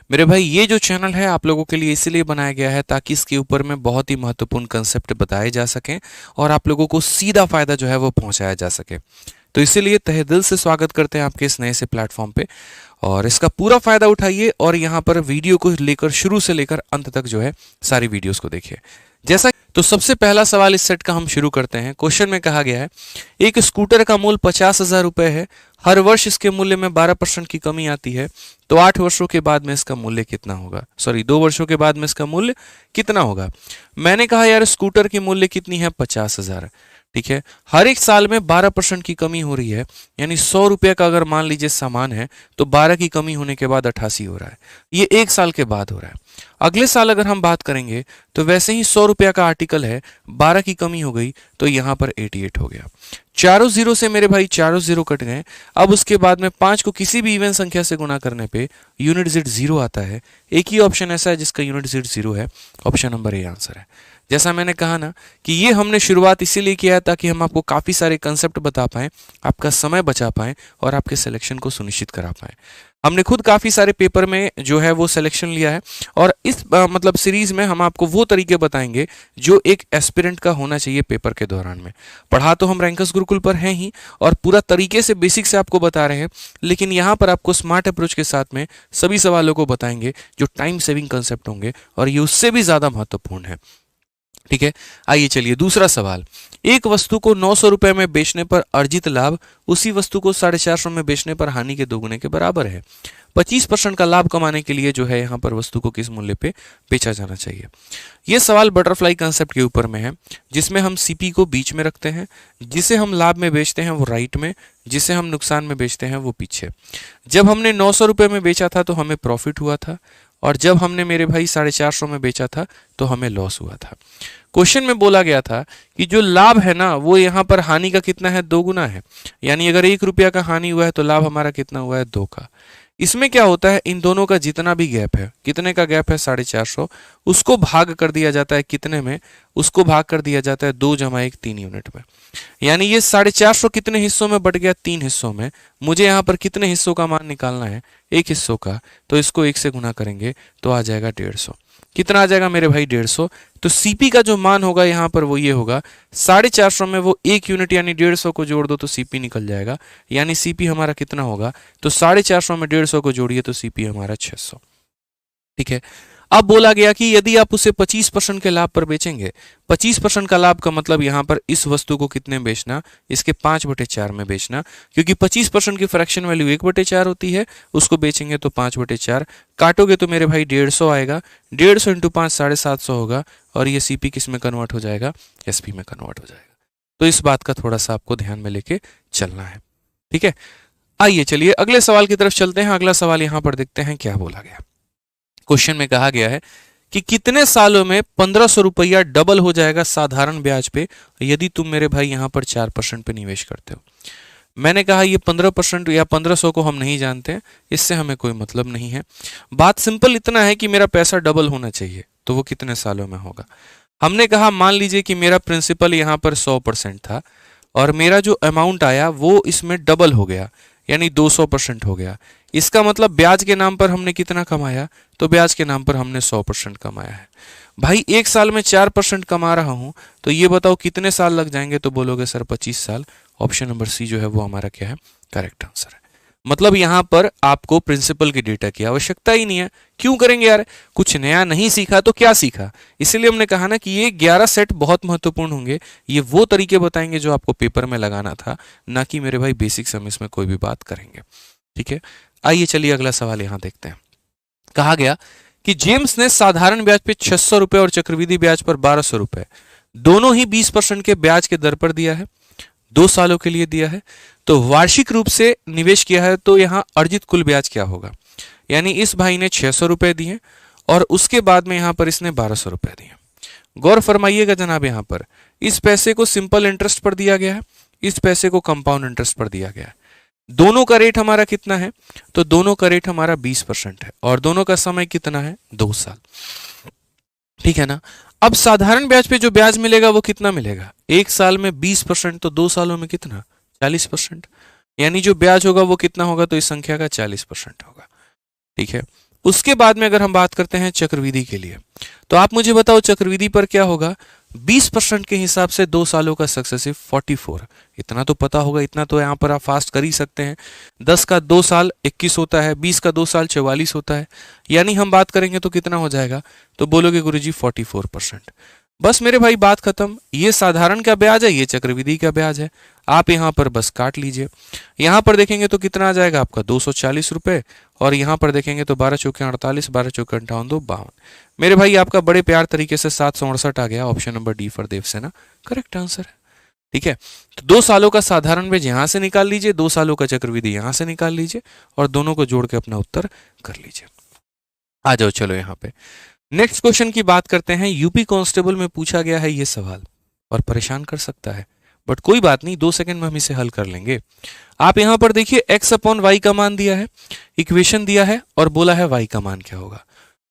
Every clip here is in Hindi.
मेरे भाई ये जो चैनल है आप लोगों के लिए इसलिए बनाया गया है ताकि इसके ऊपर में बहुत ही महत्वपूर्ण कंसेप्ट बताए जा सकें और आप लोगों को सीधा फायदा जो है वो पहुंचाया जा सके। तो इसीलिए तहे दिल से स्वागत करते हैं आपके इस नए से प्लेटफॉर्म पे और इसका पूरा फायदा उठाइए और यहाँ पर वीडियो को लेकर शुरू से लेकर अंत तक जो है सारी वीडियोस को देखिए। जैसा तो सबसे पहला सवाल इस सेट का हम शुरू करते हैं। क्वेश्चन में कहा गया है एक स्कूटर का मूल्य 50,000 रुपए है, हर वर्ष इसके मूल्य में 12% की कमी आती है, तो 8 वर्षों के बाद में इसका मूल्य कितना होगा? 2 वर्षों के बाद में इसका मूल्य कितना होगा? मैंने कहा यार स्कूटर की मूल्य कितनी है? 50,000। ठीक है, हर एक साल में 12% की कमी हो रही है, यानी 100 रुपये का अगर मान लीजिए सामान है तो 12 की कमी होने के बाद 88 हो रहा है। ये एक साल के बाद हो रहा है। अगले साल अगर हम बात करेंगे तो वैसे ही 100 रुपया का आर्टिकल है, 12 की कमी हो गई तो यहां पर 88 हो गया। चारों जीरो से मेरे भाई चारों जीरो कट गए। अब उसके बाद में 5 को किसी भी इवन संख्या से गुना करने पे यूनिट जेड 0 आता है। एक ही ऑप्शन ऐसा है जिसका यूनिट जेड 0 है, ऑप्शन नंबर ए आंसर है। जैसा मैंने कहा ना कि ये हमने शुरुआत इसीलिए किया है ताकि हम आपको काफ़ी सारे कंसेप्ट बता पाएं, आपका समय बचा पाएं और आपके सिलेक्शन को सुनिश्चित करा पाएं। हमने खुद काफ़ी सारे पेपर में जो है वो सिलेक्शन लिया है और इस मतलब सीरीज में हम आपको वो तरीके बताएंगे जो एक एस्पिरेंट का होना चाहिए पेपर के दौरान में। पढ़ा तो हम रैंकर्स गुरुकुल पर हैं ही और पूरा तरीके से बेसिक से आपको बता रहे हैं, लेकिन यहाँ पर आपको स्मार्ट अप्रोच के साथ में सभी सवालों को बताएंगे जो टाइम सेविंग कंसेप्ट होंगे और ये उससे भी ज़्यादा महत्वपूर्ण है। ठीक है, आइए चलिए दूसरा सवाल। एक वस्तु को 900 रुपए में बेचने पर अर्जित लाभ उसी वस्तु को 450 में बेचने पर हानि के दोगुने के बराबर है। 25% का लाभ कमाने के लिए जो है यहाँ पर वस्तु को किस मूल्य पे बेचा जाना चाहिए? यह सवाल बटरफ्लाई कंसेप्ट के ऊपर में है, जिसमें हम सीपी को बीच में रखते हैं, जिसे हम लाभ में बेचते हैं वो राइट में, जिसे हम नुकसान में बेचते हैं वो पीछे। जब हमने 900 रुपये में बेचा था तो हमें प्रॉफिट हुआ था और जब हमने मेरे भाई 450 में बेचा था तो हमें लॉस हुआ था। क्वेश्चन में बोला गया था कि जो लाभ है ना वो यहाँ पर हानि का कितना है? 2 गुना है। यानी अगर 1 रुपया का हानि हुआ है तो लाभ हमारा कितना हुआ है? 2 का। इसमें क्या होता है, इन दोनों का जितना भी गैप है, कितने का गैप है? 450, उसको भाग कर दिया जाता है कितने में? उसको भाग कर दिया जाता है 2 + 1 3 यूनिट में। यानी ये 450 कितने हिस्सों में बट गया? 3 हिस्सों में। मुझे यहाँ पर कितने हिस्सों का मान निकालना है? 1 हिस्सों का। तो इसको 1 से गुना करेंगे तो आ जाएगा 150। कितना आ जाएगा मेरे भाई? 150। तो सीपी का जो मान होगा यहाँ पर वो ये होगा, 450 में वो 1 यूनिट यानी 150 को जोड़ दो तो सीपी निकल जाएगा। यानी सीपी हमारा कितना होगा? तो 450 में 150 को जोड़िए तो सीपी हमारा 600। ठीक है, अब बोला गया कि यदि आप उसे 25% के लाभ पर बेचेंगे, 25% का लाभ का मतलब यहाँ पर इस वस्तु को कितने बेचना? इसके 5/4 में बेचना, क्योंकि 25% की फ्रैक्शन वैल्यू 1/4 होती है। उसको बेचेंगे तो 5/4 काटोगे तो मेरे भाई 150 आएगा। 150 × 5 750 होगा और ये सीपी किस में कन्वर्ट हो जाएगा? एसपी में कन्वर्ट हो जाएगा। तो इस बात का थोड़ा सा आपको ध्यान में लेके चलना है। ठीक है, आइए चलिए अगले सवाल की तरफ चलते हैं। अगला सवाल यहाँ पर देखते हैं क्या बोला गया। क्वेश्चन में कहा गया है कि कितने सालों में 1500 रुपया डबल हो जाएगा साधारण ब्याज पे यदि तुम मेरे भाई यहां पर 4% पे निवेश करते हो। मैंने कहा ये 15% या 1500 को हम नहीं जानते, इससे हमें कोई मतलब नहीं है। बात सिंपल इतना है कि मेरा पैसा डबल होना चाहिए, तो वो कितने सालों में होगा? हमने कहा मान लीजिए कि मेरा प्रिंसिपल यहाँ पर 100% था और मेरा जो अमाउंट आया वो इसमें डबल हो गया, यानी 200% हो गया। इसका मतलब ब्याज के नाम पर हमने कितना कमाया? तो ब्याज के नाम पर हमने 100% कमाया है। भाई एक साल में 4% कमा रहा हूं तो ये बताओ कितने साल लग जाएंगे? तो बोलोगे सर 25 साल। ऑप्शन नंबर सी जो है वो हमारा क्या है? करेक्ट आंसर है। मतलब यहां पर आपको प्रिंसिपल की डेटा की आवश्यकता ही नहीं है। क्यों करेंगे यार? कुछ नया नहीं सीखा तो क्या सीखा? इसलिए हमने कहा ना कि ये 11 सेट बहुत महत्वपूर्ण होंगे। ये वो तरीके बताएंगे जो आपको पेपर में लगाना था, ना कि मेरे भाई बेसिक्स हम इसमें कोई भी बात करेंगे। ठीक है, आइए चलिए अगला सवाल यहां देखते हैं। कहा गया कि जेम्स ने साधारण ब्याज पे 600 रुपए और चक्रवृद्धि ब्याज पर 1200 रुपए दोनों ही 20% के ब्याज के दर पर दिया है, 2 सालों के लिए दिया है। तो वार्षिक रूप से निवेश किया है, तो यहां अर्जित कुल ब्याज क्या होगा? यानी इस भाई ने 600 रुपए दिए और उसके बाद में यहां पर इसने 1200 रुपए दिए। गौर फरमाइएगा जनाब, यहां पर इस पैसे को सिंपल इंटरेस्ट पर दिया गया है, इस पैसे को कंपाउंड इंटरेस्ट पर दिया गया है। दोनों का रेट हमारा कितना है? तो दोनों का रेट हमारा 20% है और दोनों का समय कितना है? 2 साल। ठीक है ना। अब साधारण ब्याज पे जो ब्याज मिलेगा वो कितना मिलेगा? 1 साल में 20%, तो 2 सालों में कितना? 40%। यानी जो ब्याज होगा वो कितना होगा? तो इस संख्या का 40% होगा। ठीक है, उसके बाद में अगर हम बात करते हैं चक्रवृद्धि के लिए, तो आप मुझे बताओ चक्रवृद्धि पर क्या होगा। 20% के हिसाब से 2 सालों का सक्सेसिव 44, इतना तो पता होगा, इतना तो यहाँ पर आप फास्ट कर ही सकते हैं। 10 का 2 साल 21 होता है, 20 का 2 साल 44 होता है, यानी हम बात करेंगे तो कितना हो जाएगा, तो बोलोगे गुरुजी 44%। बस मेरे भाई बात खत्म। ये साधारण का ब्याज है, ये चक्रवृद्धि का ब्याज है, आप यहाँ पर बस काट लीजिए। यहाँ पर देखेंगे तो कितना आ जाएगा आपका 240 रुपये, और यहाँ पर देखेंगे तो 12 चौके 48, 12 चौके 58, 2 52। मेरे भाई आपका बड़े प्यार तरीके से 768 आ गया, option number D for Devasena correct answer है। ठीक है, तो 2 सालों का साधारण ब्याज यहाँ से निकाल लीजिए, 2 सालों का चक्रवृद्धि यहाँ से निकाल लीजिए, और दोनों को जोड़ के अपना उत्तर कर लीजिए। आ जाओ चलो यहाँ पे नेक्स्ट क्वेश्चन की बात करते हैं। यूपी कांस्टेबल में पूछा गया है ये सवाल, और परेशान कर सकता है, बट कोई बात नहीं, 2 सेकंड में हम इसे हल कर लेंगे। आप यहां पर देखिए x अपॉन वाई का मान दिया है, इक्वेशन दिया है, और बोला है y का मान क्या होगा।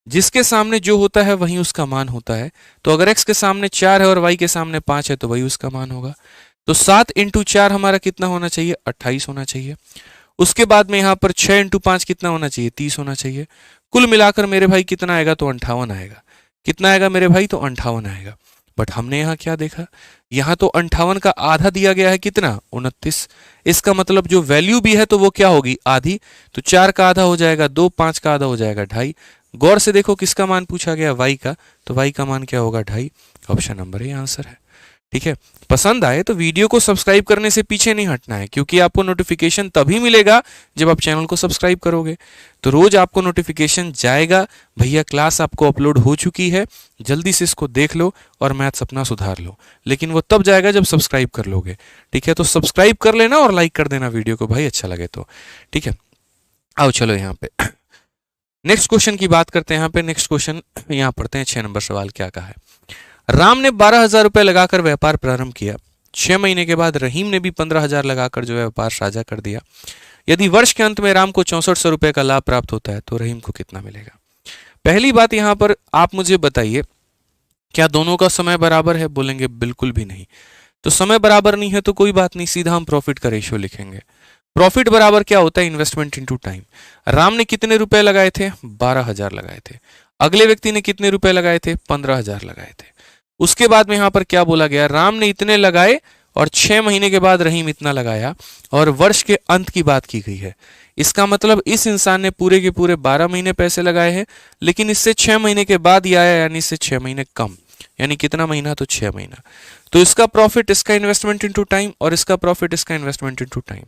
जिसके सामने जो होता है वही उसका मान होता है। तो अगर x के सामने 4 है और y के सामने 5 है तो वही उसका मान होगा। तो 7 इंटू 4 हमारा कितना होना चाहिए, 28 होना चाहिए। उसके बाद में यहाँ पर 6 इंटू 5 कितना होना चाहिए, 30 होना चाहिए। कुल मिलाकर मेरे भाई कितना आएगा, तो 58 आएगा। कितना आएगा मेरे भाई, तो 58 आएगा। बट हमने यहाँ क्या देखा, यहाँ तो 58 का आधा दिया गया है, कितना, 29। इसका मतलब जो वैल्यू भी है तो वो क्या होगी, आधी। तो 4 का आधा हो जाएगा 2, 5 का आधा हो जाएगा 2.5। गौर से देखो किसका मान पूछा गया, y का, तो y का मान क्या होगा, 2.5। ऑप्शन नंबर ए आंसर है। ठीक है, पसंद आए तो वीडियो को सब्सक्राइब करने से पीछे नहीं हटना है, क्योंकि आपको नोटिफिकेशन तभी मिलेगा जब आप चैनल को सब्सक्राइब करोगे। तो रोज आपको नोटिफिकेशन जाएगा, भैया क्लास आपको अपलोड हो चुकी है, जल्दी से इसको देख लो और मैथ्स अपना सुधार लो। लेकिन वो तब जाएगा जब सब्सक्राइब कर लोगे। ठीक है, तो सब्सक्राइब कर लेना और लाइक कर देना वीडियो को भाई, अच्छा लगे तो। ठीक है, आओ चलो यहाँ पे नेक्स्ट क्वेश्चन की बात करते हैं। यहाँ पे नेक्स्ट क्वेश्चन यहाँ पढ़ते हैं। 6 नंबर सवाल क्या कहा है। राम ने 12,000 रुपए लगाकर व्यापार प्रारंभ किया। 6 महीने के बाद रहीम ने भी 15,000 लगाकर जो है व्यापार साझा कर दिया। यदि वर्ष के अंत में राम को 6400 रुपए का लाभ प्राप्त होता है तो रहीम को कितना मिलेगा। पहली बात यहाँ पर आप मुझे बताइए, क्या दोनों का समय बराबर है, बोलेंगे बिल्कुल भी नहीं। तो समय बराबर नहीं है तो कोई बात नहीं, सीधा हम प्रॉफिट का रेशियो लिखेंगे। प्रॉफिट बराबर क्या होता है, इन्वेस्टमेंट इनटू टाइम। राम ने कितने रुपए लगाए थे, 12,000 लगाए थे। अगले व्यक्ति ने कितने रुपए लगाए थे, 15,000 लगाए थे। उसके बाद में यहां पर क्या बोला गया, राम ने इतने लगाए और 6 महीने के बाद रहीम इतना लगाया, और वर्ष के अंत की बात की गई है। इसका मतलब इस इंसान ने पूरे के पूरे 12 महीने पैसे लगाए हैं, लेकिन इससे 6 महीने के बाद ही आया, यानी इससे 6 महीने कम। यानी कितना महीना, तो 6 महीना। तो इसका प्रॉफिट इसका इन्वेस्टमेंट इनटू टाइम, और इसका प्रॉफिट इसका इन्वेस्टमेंट इनटू टाइम।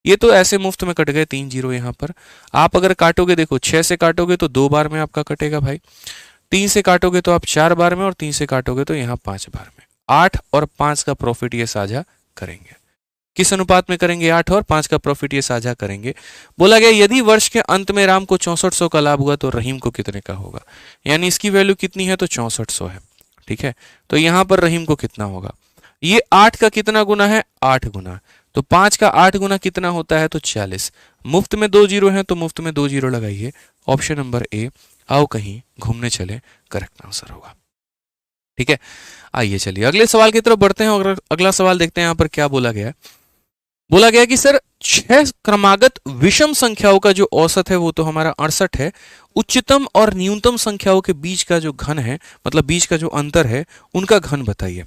ये तो ऐसे मुफ्त में कट गए 3 जीरो यहाँ पर। आप अगर काटोगे, देखो 6 से काटोगे तो 2 बार में आपका कटेगा भाई, 3 से काटोगे तो आप 4 बार में, और 3 से काटोगे तो यहाँ 5 बार में। 8 और 5 का प्रॉफिट ये साझा करेंगे। किस अनुपात में करेंगे, 8 और 5 का प्रॉफिट ये साझा करेंगे। बोला गया यदि वर्ष के अंत में राम को 6400 का लाभ हुआ तो रहीम को कितने का होगा। यानी इसकी वैल्यू कितनी है, तो 6400 है। ठीक है, तो यहां पर रहीम को कितना होगा। ये 8 का कितना गुना है, 8 गुना। तो 5 का 8 गुना कितना होता है, तो 40। मुफ्त में 2 जीरो है तो मुफ्त में 2 जीरो लगाइए। ऑप्शन नंबर ए, आओ कहीं घूमने चले, करेक्ट आंसर होगा। ठीक है, आइए चलिए अगले सवाल की तरफ बढ़ते हैं और अगला सवाल देखते हैं। यहां पर क्या बोला गया है। बोला गया कि सर 6 क्रमागत विषम संख्याओं का जो औसत है वो तो हमारा 68 है। उच्चतम और न्यूनतम संख्याओं के बीच का जो घन है, मतलब बीच का जो अंतर है, उनका घन बताइए।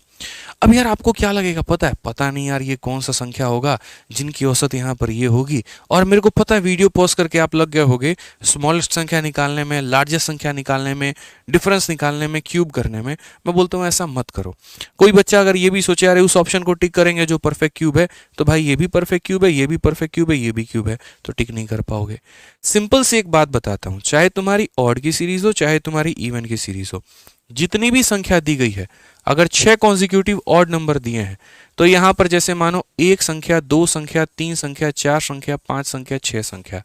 अब यार आपको क्या लगेगा, पता है, पता नहीं यार ये कौन सा संख्या होगा जिनकी औसत यहाँ पर ये होगी। और मेरे को पता है वीडियो पॉज करके आप लग गए होगे स्मॉलेस्ट संख्या निकालने में, लार्जेस्ट संख्या निकालने में, डिफरेंस निकालने में, क्यूब करने में। मैं बोलता हूँ ऐसा मत करो। कोई बच्चा अगर ये भी सोचे यार उस ऑप्शन को टिक करेंगे जो परफेक्ट क्यूब है, तो भाई ये भी परफेक्ट क्यूब है, ये भी परफेक्ट क्यूब है, ये भी क्यूब है, तो टिक नहीं कर पाओगे। सिंपल सी एक बात बताता हूँ, चाहे तुम्हारी ऑड की सीरीज हो चाहे तुम्हारी इवन की सीरीज हो, जितनी भी संख्या दी गई है, अगर 6 कॉन्जिक्यूटिव ऑड नंबर दिए हैं तो यहां पर जैसे मानो 1 संख्या, 2 संख्या, 3 संख्या, 4 संख्या, 5 संख्या, 6 संख्या,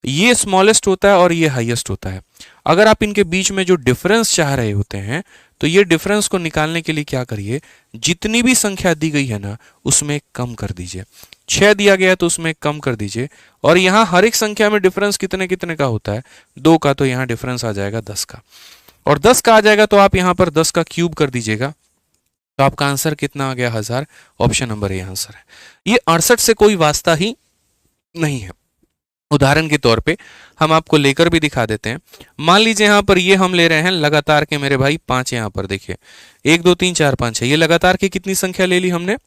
ये स्मॉलेस्ट होता है और ये हाईएस्ट होता है। अगर आप इनके बीच में जो डिफरेंस चाह रहे होते हैं तो ये डिफरेंस को निकालने के लिए क्या करिए, जितनी भी संख्या दी गई है ना उसमें कम कर दीजिए। 6 दिया गया तो उसमें कम कर दीजिए, और यहां हर एक संख्या में डिफरेंस कितने कितने का होता है, 2 का, तो यहां डिफरेंस आ जाएगा 10 का, और 10 का आ जाएगा तो आप यहां पर 10 का क्यूब कर दीजिएगा, तो आपका आंसर कितना आ गया, 1000। ऑप्शन नंबर ए आंसर है। ये 68 से कोई वास्ता ही नहीं है। उदाहरण के तौर पे हम आपको लेकर भी दिखा देते हैं। मान लीजिए यहां पर ये हम ले रहे हैं लगातार के मेरे भाई 5, यहां पर देखिए 1 2 3 4 5 है, ये लगातार की कितनी संख्या ले ली हमने,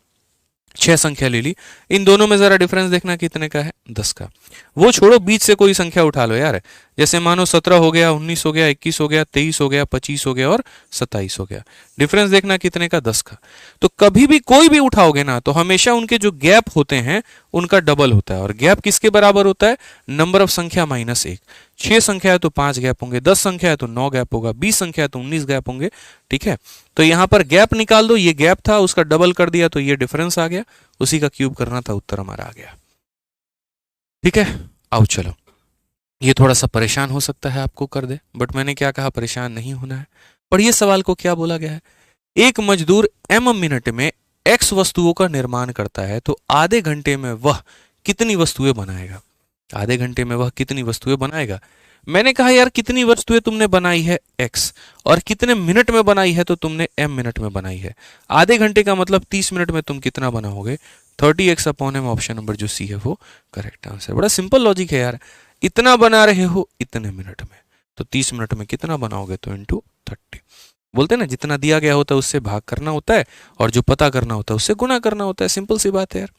6 संख्या ले ली। इन दोनों में जरा डिफरेंस देखना कितने का है, 10 का। वो छोड़ो, बीच से कोई संख्या उठा लो यार, जैसे मानो 17 हो गया, 19 हो गया, 21 हो गया, 23 हो गया, 25 हो गया और 27 हो गया। डिफरेंस देखना कितने का, 10 का। तो कभी भी कोई भी उठाओगे ना तो हमेशा उनके जो गैप होते हैं उनका डबल होता है। और गैप किसके बराबर होता है, नंबर ऑफ संख्या माइनस 1। 6 संख्या है तो 5 गैप होंगे, 10 संख्या है तो 9 गैप होगा, 20 संख्या है तो 19 गैप होंगे। ठीक है, तो यहां पर गैप निकाल दो, ये गैप था, उसका डबल कर दिया तो ये डिफरेंस आ गया, उसी का क्यूब करना था, उत्तर हमारा आ गया। ठीक है, आओ चलो, ये थोड़ा सा परेशान हो सकता है आपको कर दे, बट मैंने क्या कहा, परेशान नहीं होना है। पढ़िए सवाल को, क्या बोला गया है। एक मजदूर m मिनट में x वस्तुओं का निर्माण करता है तो आधे घंटे में वह कितनी वस्तुएं बनाएगा। आधे घंटे में वह कितनी वस्तुएं बनाएगा। मैंने कहा यार कितनी वस्तुएं तुमने बनाई है x, और कितने मिनट में बनाई है तो तुमने m मिनट में बनाई है। आधे घंटे का मतलब 30 मिनट में तुम कितना बनाओगे, 30x upon m। Option number जो सी है वो करेक्ट आंसर। बड़ा सिंपल लॉजिक है यार, इतना बना रहे हो इतने मिनट में, तो 30 मिनट में कितना बनाओगे, तो इंटू 30। बोलते हैं ना, जितना दिया गया होता है उससे भाग करना होता है, और जो पता करना होता है उससे गुना करना होता है। सिंपल सी बात है यार।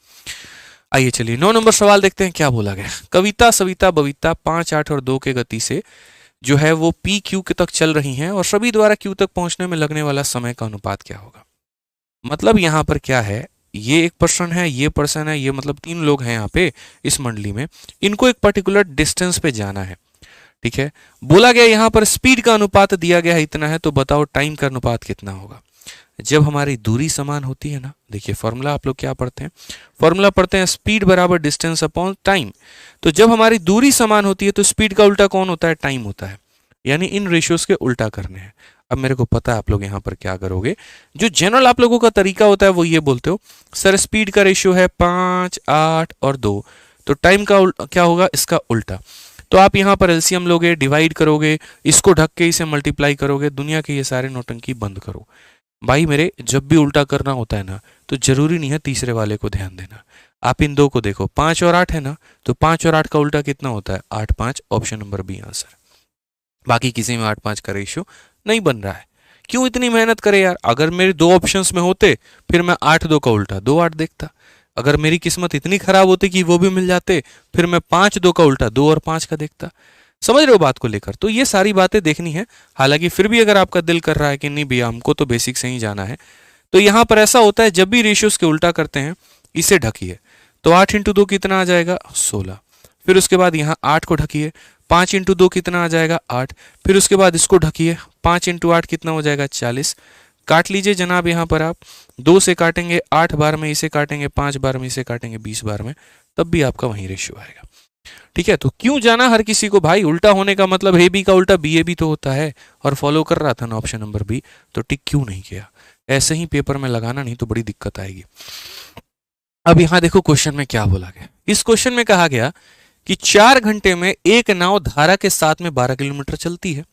आइए चलिए 9 नंबर सवाल देखते हैं क्या बोला गया। कविता, सविता, बबीता 5, 8 और 2 के गति से जो है वो पी क्यू के तक चल रही हैं, और सभी द्वारा क्यू तक पहुंचने में लगने वाला समय का अनुपात क्या होगा। मतलब यहां पर क्या है, ये एक पर्सन है, ये पर्सन है, ये मतलब 3 लोग हैं यहाँ पे इस मंडली में, इनको एक पर्टिकुलर डिस्टेंस पे जाना है। ठीक है, बोला गया यहां पर स्पीड का अनुपात दिया गया है इतना है, तो बताओ टाइम का अनुपात कितना होगा। जब हमारी दूरी समान होती है ना, देखिए फॉर्मूला आप लोग क्या पढ़ते हैं, फॉर्मूला पढ़ते हैं स्पीड बराबर डिस्टेंस अपॉन टाइम। तो जब हमारी दूरी समान होती है तो स्पीड का उल्टा कौन होता है, टाइम होता है। यानी इन रेशियोज के उल्टा करने हैं। अब मेरे को पता है आप लोग यहाँ पर क्या करोगे, जो जनरल आप लोगों का तरीका होता है वो ये बोलते हो, सर स्पीड का रेशियो है 5, 8 और 2, तो टाइम का क्या होगा, इसका उल्टा। तो आप यहाँ पर एलसीएम लोगे, डिवाइड करोगे, इसको ढक के इसे मल्टीप्लाई करोगे। दुनिया के ये सारे नौटंकी बंद करो भाई मेरे। जब भी उल्टा करना होता है ना तो जरूरी नहीं है तीसरे वाले को ध्यान देना। आप इन दो को देखो, 5 और 8 है ना, तो 5 और 8 का उल्टा कितना होता है, 8, 5। Option number B answer. बाकी किसी में 8, 5 का रेशियो नहीं बन रहा है। क्यों इतनी मेहनत करे यार, अगर मेरे 2 ऑप्शंस में होते फिर मैं 8, 2 का उल्टा 2, 8 देखता। अगर मेरी किस्मत इतनी खराब होती कि वो भी मिल जाते, फिर मैं 5, 2 का उल्टा 2 और 5 का देखता। समझ रहे हो बात को लेकर। तो ये सारी बातें देखनी है। हालांकि फिर भी अगर आपका दिल कर रहा है कि नहीं भैया हमको तो बेसिक से ही जाना है, तो यहां पर ऐसा होता है जब भी रेशियोज के उल्टा करते हैं इसे ढकिए, तो 8 इंटू 2 कितना आ जाएगा, 16। फिर उसके बाद यहाँ 8 को ढकिए, 5 इंटू 2 कितना आ जाएगा, 8। फिर उसके बाद इसको ढकिए, 5 इंटू 8 कितना हो जाएगा, 40। काट लीजिए जनाब, यहाँ पर आप 2 से काटेंगे 8 बार में, इसे काटेंगे 5 बार में, इसे काटेंगे 20 बार में, तब भी आपका वही रेशियो आएगा। ठीक है, तो क्यों जाना हर किसी को भाई, उल्टा होने का मतलब ए बी का उल्टा बी ए बी तो होता है, और फॉलो कर रहा था ना ऑप्शन नंबर बी, तो टिक क्यों नहीं किया। ऐसे ही पेपर में लगाना, नहीं तो बड़ी दिक्कत आएगी। अब यहां देखो क्वेश्चन में क्या बोला गया। इस क्वेश्चन में कहा गया कि 4 घंटे में एक नाव धारा के साथ में 12 किलोमीटर चलती है।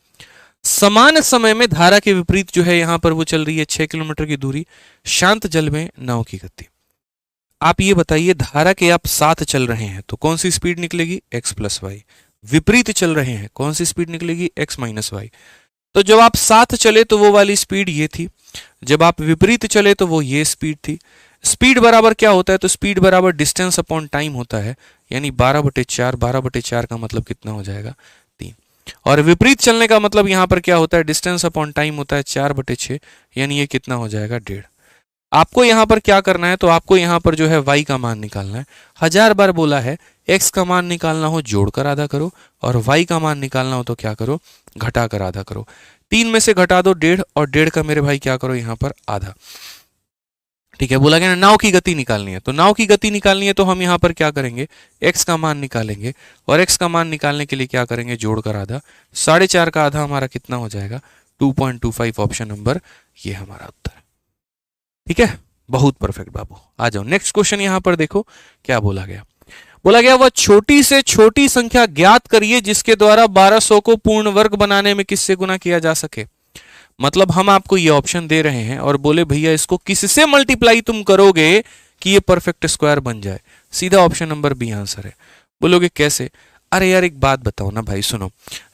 समान समय में धारा के विपरीत जो है यहां पर वो चल रही है 6 किलोमीटर की दूरी। शांत जल में नाव की गति। आप ये बताइए, धारा के आप साथ चल रहे हैं तो कौन सी स्पीड निकलेगी, x प्लस वाई। विपरीत चल रहे हैं कौन सी स्पीड निकलेगी, x माइनस वाई। तो जब आप साथ चले तो वो वाली स्पीड ये थी, जब आप विपरीत चले तो वो ये स्पीड थी। स्पीड बराबर क्या होता है, तो स्पीड बराबर डिस्टेंस अपॉन टाइम होता है, यानी 12/4। 12/4 का मतलब कितना हो जाएगा, 3। और विपरीत चलने का मतलब यहां पर क्या होता है, डिस्टेंस अपॉन टाइम होता है 4/6, यानी ये कितना हो जाएगा, 1.5। आपको यहां पर क्या करना है, तो आपको यहां पर जो है y का मान निकालना है। 1000 बार बोला है, x का मान निकालना हो जोड़कर आधा करो, और y का मान निकालना हो तो क्या करो, घटाकर आधा करो। 3 में से घटा दो 1.5, और 1.5 का मेरे भाई क्या करो यहां पर आधा। ठीक है, बोला गया ना नाव की गति निकालनी है, तो नाव की गति निकालनी है तो हम यहां पर क्या करेंगे, x का मान निकालेंगे, और x का मान निकालने के लिए क्या करेंगे, जोड़कर आधा। 4.5 का आधा हमारा कितना हो जाएगा, 2.25। ऑप्शन नंबर ये हमारा उत्तर है। ठीक है, बहुत परफेक्ट बाबू। आ जाओ नेक्स्ट क्वेश्चन, यहां पर देखो क्या बोला गया। बोला गया वह छोटी से छोटी संख्या ज्ञात करिए जिसके द्वारा 1200 को पूर्ण वर्ग बनाने में किससे गुना किया जा सके। मतलब हम आपको ये ऑप्शन दे रहे हैं और बोले भैया इसको किससे मल्टीप्लाई तुम करोगे कि ये परफेक्ट स्क्वायर बन जाए। सीधा ऑप्शन नंबर बी आंसर है। बोलोगे कैसे, अरे यार एक बात बताओ ना भाई, सुनो,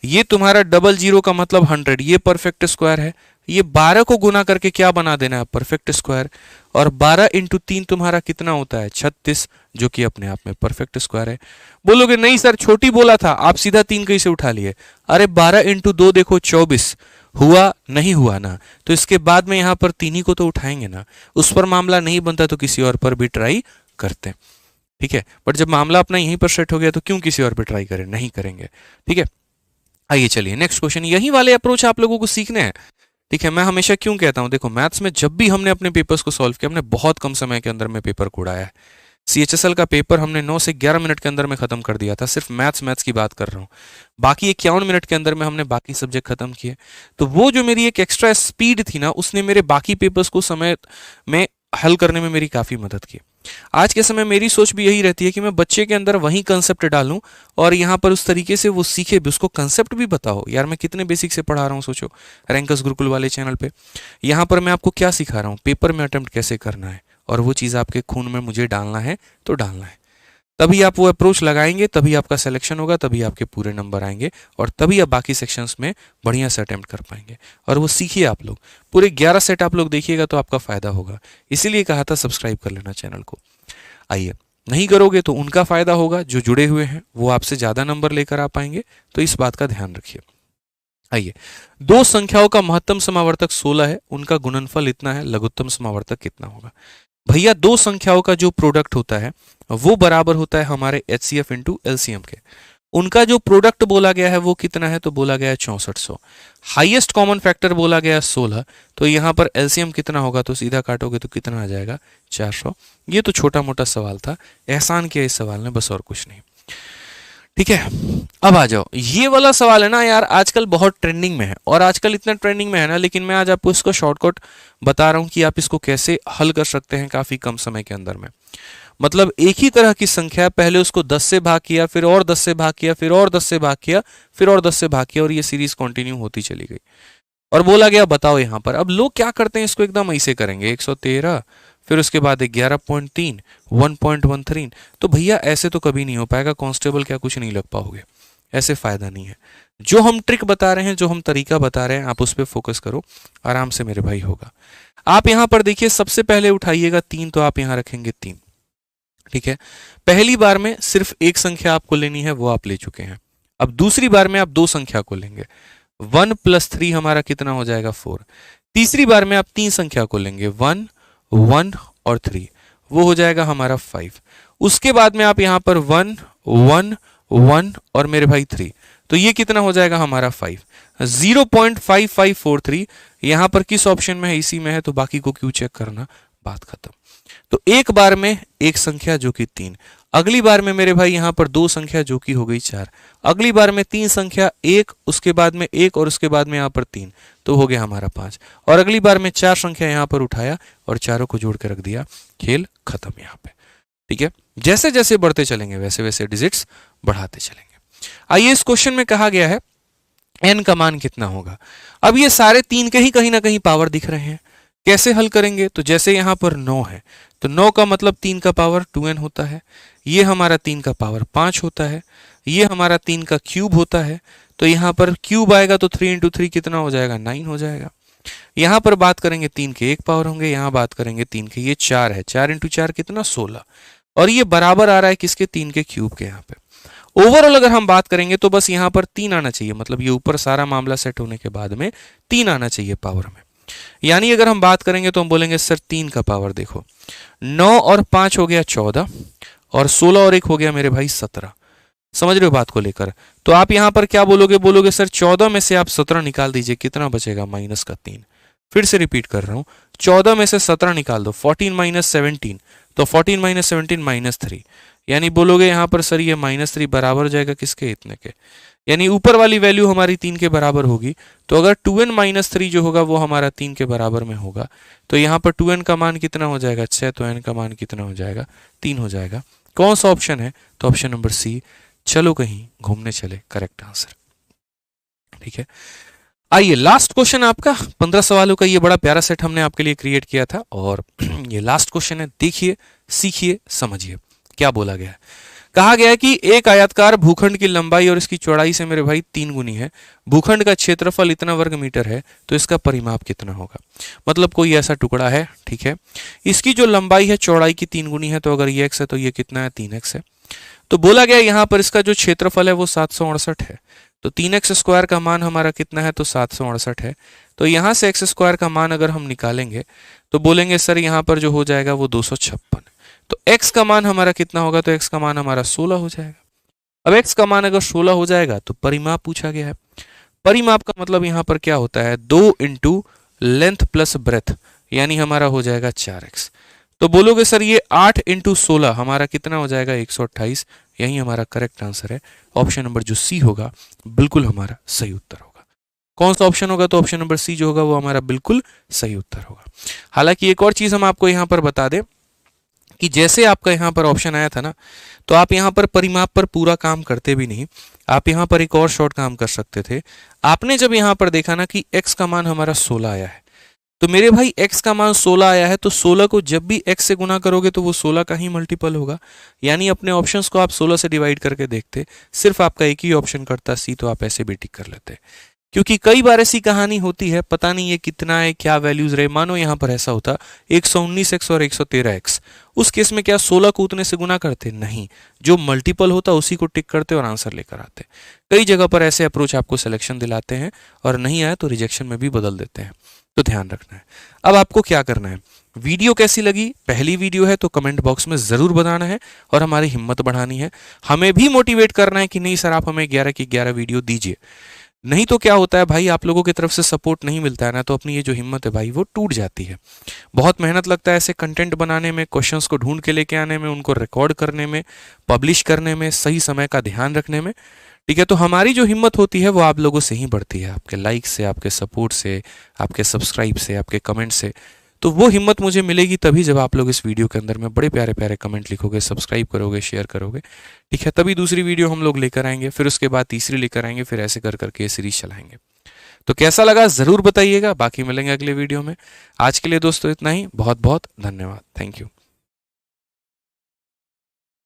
ये तुम्हारा डबल जीरो का मतलब 100, ये परफेक्ट स्क्वायर है। ये 12 को गुना करके क्या बना देना है, परफेक्ट स्क्वायर। और 12 इंटू 3 तुम्हारा कितना होता है, 36, जो कि अपने आप में परफेक्ट स्क्वायर है। बोलोगे नहीं सर छोटी बोला था, आप सीधा 3 कैसे उठा लिए। अरे 12 इंटू 2 देखो 24, हुआ नहीं हुआ ना, तो इसके बाद में यहां पर 3 ही को तो उठाएंगे ना। उस पर मामला नहीं बनता तो किसी और पर भी ट्राई करते हैं, ठीक है। बट जब मामला अपना यहीं पर सेट हो गया तो क्यों किसी और पे ट्राई करें, नहीं करेंगे, ठीक है। आइए चलिए नेक्स्ट क्वेश्चन, यही वाले अप्रोच आप लोगों को सीखने हैं, ठीक है। मैं हमेशा क्यों कहता हूं, देखो मैथ्स में जब भी हमने अपने पेपर्स को सॉल्व किया, हमने बहुत कम समय के अंदर में पेपर को उड़ाया है। CHSL का पेपर हमने 9 से 11 मिनट के अंदर में खत्म कर दिया था, सिर्फ मैथ्स की बात कर रहा हूँ। बाकी 51 मिनट के अंदर में हमने बाकी सब्जेक्ट खत्म किए। तो वो जो मेरी एक एक्स्ट्रा स्पीड थी ना, उसने मेरे बाकी पेपर्स को समय में हल करने में मेरी काफी मदद की। आज के समय मेरी सोच भी यही रहती है कि मैं बच्चे के अंदर वही कंसेप्ट डालूं और यहाँ पर उस तरीके से वो सीखे भी, उसको कंसेप्ट भी बताओ। यार मैं कितने बेसिक से पढ़ा रहा हूँ, सोचो रैंकर्स गुरुकुल वाले चैनल पे। यहाँ पर मैं आपको क्या सिखा रहा हूँ, पेपर में अटेम्प्ट कैसे करना है, और वो चीज़ आपके खून में मुझे डालना है तो डालना है। तभी आप वो अप्रोच लगाएंगे, तभी आपका सिलेक्शन होगा, तभी आपके पूरे नंबर आएंगे, और तभी आप बाकी सेक्शंस में बढ़िया से अटेम्प्ट कर पाएंगे। और वो सीखिए आप लोग, पूरे 11 सेट आप लोग देखिएगा तो आपका फायदा होगा। इसीलिए कहा था सब्सक्राइब कर लेना चैनल को। आइए, नहीं करोगे तो उनका फायदा होगा जो जुड़े हुए हैं, वो आपसे ज्यादा नंबर लेकर आ पाएंगे, तो इस बात का ध्यान रखिए। आइए, दो संख्याओं का महत्तम समावर्तक 16 है, उनका गुणनफल इतना है, लघुत्तम समावर्तक कितना होगा। भैया दो संख्याओं का जो प्रोडक्ट होता है वो बराबर होता है हमारे HCF इंटू LCM के। उनका जो प्रोडक्ट बोला गया है वो कितना है, तो बोला गया है 6400। हाईएस्ट कॉमन फैक्टर बोला गया है 16, तो यहां पर LCM कितना होगा, तो सीधा काटोगे तो कितना आ जाएगा, 400। ये तो छोटा मोटा सवाल था, एहसान किया इस सवाल ने, बस और कुछ नहीं, ठीक है। अब आ जाओ, ये वाला सवाल है ना यार, आजकल बहुत ट्रेंडिंग में है, और आजकल इतना ट्रेंडिंग में है ना, लेकिन मैं आज आपको इसको शॉर्टकट बता रहा हूं कि आप इसको कैसे हल कर सकते हैं काफी कम समय के अंदर में। मतलब एक ही तरह की संख्या, पहले उसको 10 से भाग किया, फिर और 10 से भाग किया, फिर और 10 से भाग किया, फिर और 10 से भाग किया, और ये सीरीज कंटिन्यू होती चली गई। और बोला गया बताओ यहां पर, अब लोग क्या करते हैं, इसको एकदम ऐसे करेंगे 113, फिर उसके बाद 11.3, 1.13। तो भैया ऐसे तो कभी नहीं हो पाएगा, कांस्टेबल क्या कुछ नहीं लग पाओगे, ऐसे फायदा नहीं है। जो हम ट्रिक बता रहे हैं, जो हम तरीका बता रहे हैं, आप उस पर फोकस करो, आराम से मेरे भाई होगा। आप यहां पर देखिए, सबसे पहले उठाइएगा 3, तो आप यहां रखेंगे 3, ठीक है। पहली बार में सिर्फ एक संख्या आपको लेनी है, वो आप ले चुके हैं। अब दूसरी बार में आप दो संख्या को लेंगे, 1 + 3 हमारा कितना हो जाएगा, 4। तीसरी बार में आप तीन संख्या को लेंगे, 1, 1 और 3, वो हो जाएगा हमारा 5। उसके बाद में आप यहां पर 1, 1, 1 और मेरे भाई 3, तो ये कितना हो जाएगा हमारा 5। 0.5543 यहां पर किस ऑप्शन में है, इसी में है, तो बाकी को क्यों चेक करना, बात खत्म। तो एक बार में एक संख्या जो कि 3, अगली बार में मेरे भाई यहां पर दो संख्या जो कि हो गई 4, अगली बार में तीन संख्या 1, उसके बाद में 1 और उसके बाद में यहां पर 3, तो हो गया हमारा 5, और अगली बार में 4 संख्या यहां पर उठाया और चारों को जोड़ के रख दिया, खेल खत्म यहां पे, ठीक है। जैसे जैसे बढ़ते चलेंगे वैसे वैसे डिजिट्स बढ़ाते चलेंगे। आइए, इस क्वेश्चन में कहा गया है n का मान कितना होगा। अब ये सारे 3 के ही कहीं ना कहीं पावर दिख रहे हैं, कैसे हल करेंगे, तो जैसे यहां पर 9 है, तो 9 का मतलब 3 का पावर 2n होता है, ये हमारा 3 का पावर 5 होता है, ये हमारा 3 का क्यूब होता है, तो यहां पर क्यूब आएगा तो 3 इंटू 3 कितना हो जाएगा, 9 हो जाएगा। यहां पर बात करेंगे 3 के एक पावर होंगे, यहां बात करेंगे 3 के, ये 4 है, 4 इंटू 4 कितना, 16, और ये बराबर आ रहा है किसके, 3 के क्यूब के। यहाँ पे ओवरऑल अगर हम बात करेंगे तो बस यहां पर 3 आना चाहिए, मतलब ये ऊपर सारा मामला सेट होने के बाद में 3 आना चाहिए पावर में। यानी अगर हम बात करेंगे तो हम बोलेंगे सर 3 का पावर देखो, 9 और 5 हो गया 14, और 16 और 1 हो गया मेरे भाई 17। समझ रहे हो बात को लेकर, तो आप यहां पर क्या बोलोगे, बोलोगे सर 14 में से आप 17 निकाल दीजिए, कितना बचेगा, -3। फिर से रिपीट कर रहा हूं, 14 में से 17 निकाल दो, 14 - 17, तो 14 - 17 -3, यानी बोलोगे यहां पर सर ये -3 बराबर हो जाएगा किसके, इतने के, यानी ऊपर वाली वैल्यू हमारी 3 के बराबर होगी। तो अगर 2n - 3 जो होगा वो हमारा 3 के बराबर में होगा, तो यहाँ पर 2n का मान कितना हो जाएगा, 6, तो n का मान कितना हो जाएगा, 3 हो जाएगा। कौन सा ऑप्शन है, तो ऑप्शन नंबर सी, चलो कहीं घूमने चले, करेक्ट आंसर, ठीक है। आइए, लास्ट क्वेश्चन आपका 15 सवालों का ये बड़ा प्यारा सेट हमने आपके लिए क्रिएट किया था, और ये लास्ट क्वेश्चन है, देखिए, सीखिए, समझिए क्या बोला गया है। कहा गया है कि एक आयताकार भूखंड की लंबाई और इसकी चौड़ाई से मेरे भाई 3 गुनी है, भूखंड का क्षेत्रफल इतना वर्ग मीटर है, तो इसका परिमाप कितना होगा। मतलब कोई ऐसा टुकड़ा है, ठीक है, इसकी जो लंबाई है चौड़ाई की 3 गुनी है, तो अगर ये x है तो ये कितना है, 3x है। तो बोला गया यहाँ पर इसका जो क्षेत्रफल है वो 768 है, तो 3x स्क्वायर का मान हमारा कितना है, तो 768 है। तो यहाँ से x स्क्वायर का मान अगर हम निकालेंगे तो बोलेंगे सर यहाँ पर जो हो जाएगा वो 256, तो x का मान हमारा कितना होगा, तो x का मान हमारा 16 हो जाएगा। अब x का मान अगर 16 हो जाएगा तो परिमाप पूछा गया है। परिमाप का मतलब यहाँ पर क्या होता है, 2 इंटू लेंथ प्लस ब्रेथ, यानी हमारा हो जाएगा 4x। तो बोलोगे सर ये 8 इंटू 16 हमारा कितना हो जाएगा, 128। यही हमारा करेक्ट आंसर है। ऑप्शन नंबर जो सी होगा बिल्कुल हमारा सही उत्तर होगा। कौन सा ऑप्शन होगा, तो ऑप्शन नंबर सी जो होगा वो हमारा बिल्कुल सही उत्तर होगा। हालांकि एक और चीज हम आपको यहाँ पर बता दें कि जैसे आपका यहाँ पर ऑप्शन आया था ना, तो आप यहाँ पर परिमाप पर पूरा काम करते भी नहीं, आप यहाँ पर एक और शॉर्ट काम कर सकते थे। आपने जब यहाँ पर देखा ना कि x का मान हमारा 16 आया है, तो मेरे भाई x का मान 16 आया है, तो 16 को जब भी x से गुना करोगे तो वो 16 का ही मल्टीपल होगा। यानी अपने ऑप्शंस को आप 16 से डिवाइड करके देखते, सिर्फ आपका एक ही ऑप्शन करता सी, तो आप ऐसे भी टिक कर लेते। क्योंकि कई बार ऐसी कहानी होती है, पता नहीं ये कितना है, क्या वैल्यूज रहे। मानो यहाँ पर ऐसा होता 119x और 113x, उस केस में क्या 16 को उतने से गुना करते, नहीं, जो मल्टीपल होता उसी को टिक करते और आंसर लेकर आते। कई जगह पर ऐसे अप्रोच आपको सिलेक्शन दिलाते हैं, और नहीं आए तो रिजेक्शन में भी बदल देते हैं, तो ध्यान रखना है। अब आपको क्या करना है, वीडियो कैसी लगी, पहली वीडियो है तो कमेंट बॉक्स में जरूर बताना है, और हमारी हिम्मत बढ़ानी है, हमें भी मोटिवेट करना है कि नहीं सर आप हमें 11 की 11 वीडियो दीजिए। नहीं तो क्या होता है भाई, आप लोगों की तरफ से सपोर्ट नहीं मिलता है ना, तो अपनी ये जो हिम्मत है भाई वो टूट जाती है। बहुत मेहनत लगता है ऐसे कंटेंट बनाने में, क्वेश्चंस को ढूंढ के लेके आने में, उनको रिकॉर्ड करने में, पब्लिश करने में, सही समय का ध्यान रखने में, ठीक है। तो हमारी जो हिम्मत होती है वो आप लोगों से ही बढ़ती है, आपके लाइक से, आपके सपोर्ट से, आपके सब्सक्राइब से, आपके कमेंट से। तो वो हिम्मत मुझे मिलेगी तभी जब आप लोग इस वीडियो के अंदर में बड़े प्यारे प्यारे कमेंट लिखोगे, सब्सक्राइब करोगे, शेयर करोगे, ठीक है। तभी दूसरी वीडियो हम लोग लेकर आएंगे, फिर उसके बाद तीसरी लेकर आएंगे, फिर ऐसे कर करके ये सीरीज चलाएंगे। तो कैसा लगा जरूर बताइएगा, बाकी मिलेंगे अगले वीडियो में। आज के लिए दोस्तों इतना ही, बहुत बहुत धन्यवाद, थैंक यू।